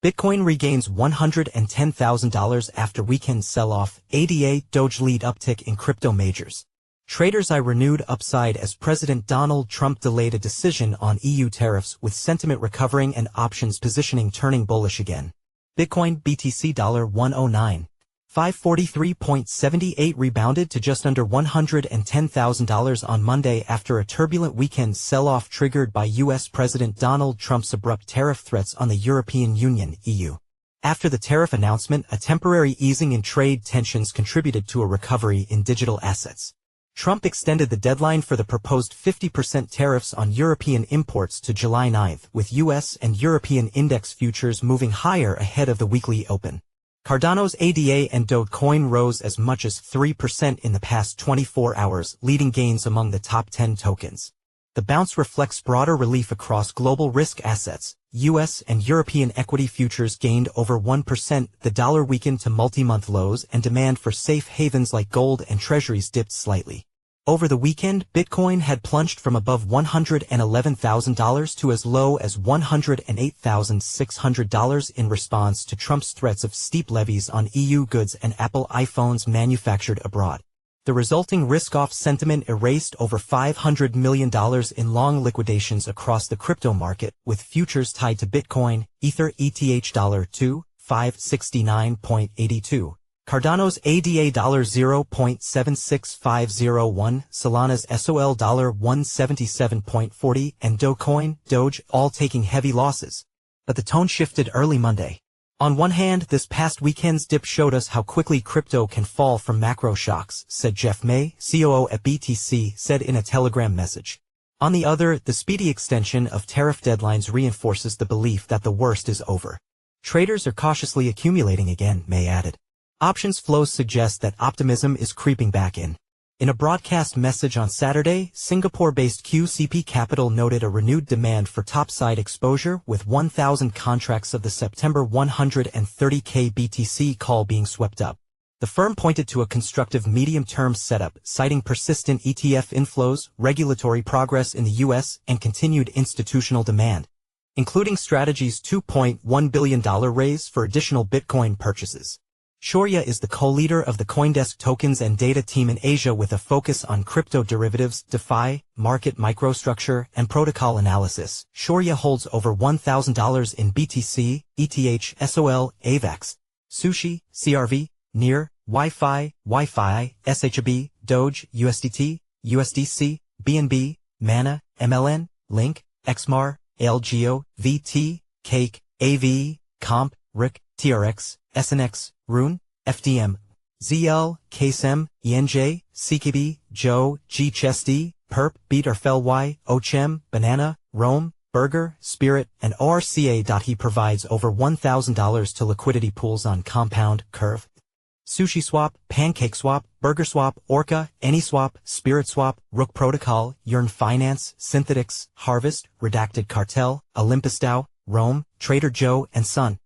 Bitcoin regains $110,000 after weekend sell-off. ADA Doge lead uptick in crypto majors. Traders eye renewed upside as President Donald Trump delayed a decision on EU tariffs, with sentiment recovering and options positioning turning bullish again. Bitcoin BTC $109,543.78 rebounded to just under $110,000 on Monday after a turbulent weekend sell-off triggered by U.S. President Donald Trump's abrupt tariff threats on the European Union (EU). After the tariff announcement, a temporary easing in trade tensions contributed to a recovery in digital assets. Trump extended the deadline for the proposed 50% tariffs on European imports to July 9, with U.S. and European index futures moving higher ahead of the weekly open. Cardano's ADA and Dogecoin rose as much as 3% in the past 24 hours, leading gains among the top 10 tokens. The bounce reflects broader relief across global risk assets. U.S. and European equity futures gained over 1%, the dollar weakened to multi-month lows, and demand for safe havens like gold and Treasuries dipped slightly. Over the weekend, Bitcoin had plunged from above $111,000 to as low as $108,600 in response to Trump's threats of steep levies on EU goods and Apple iPhones manufactured abroad. The resulting risk-off sentiment erased over $500 million in long liquidations across the crypto market, with futures tied to Bitcoin, Ether ETH $2,569.82, Cardano's ADA $0.76501, Solana's SOL $177.40, and Doge all taking heavy losses. But the tone shifted early Monday. On one hand, this past weekend's dip showed us how quickly crypto can fall from macro shocks, said Jeff May, COO at BTC, said in a Telegram message. On the other, the speedy extension of tariff deadlines reinforces the belief that the worst is over. Traders are cautiously accumulating again, May added. Options flows suggest that optimism is creeping back in. In a broadcast message on Saturday, Singapore-based QCP Capital noted a renewed demand for topside exposure, with 1,000 contracts of the September 130K BTC call being swept up. The firm pointed to a constructive medium-term setup, citing persistent ETF inflows, regulatory progress in the U.S., and continued institutional demand, including Strategy's $2.1 billion raise for additional Bitcoin purchases. Shaurya is the co-leader of the CoinDesk tokens and data team in Asia with a focus on crypto derivatives, DeFi, market microstructure, and protocol analysis. Shaurya holds over $1,000 in BTC, ETH, SOL, AVAX, Sushi, CRV, NEAR, Wi-Fi, SHAB, Doge, USDT, USDC, BNB, Mana, MLN, Link, XMAR, LGO, VT, Cake, AVE, Comp, RIC, TRX, SNX, Rune, FDM, ZL, KSM, ENJ, CKB, Joe, GCHESD, Perp, Beat or Fel Y, OCHEM, Banana, Rome, Burger, Spirit, and ORCA. He provides over $1,000 to liquidity pools on Compound, Curve, SushiSwap, PancakeSwap, BurgerSwap, Orca, AnySwap, SpiritSwap, Rook Protocol, Yearn Finance, Synthetics, Harvest, Redacted Cartel, Olympus DAO, Rome, Trader Joe, and Sun.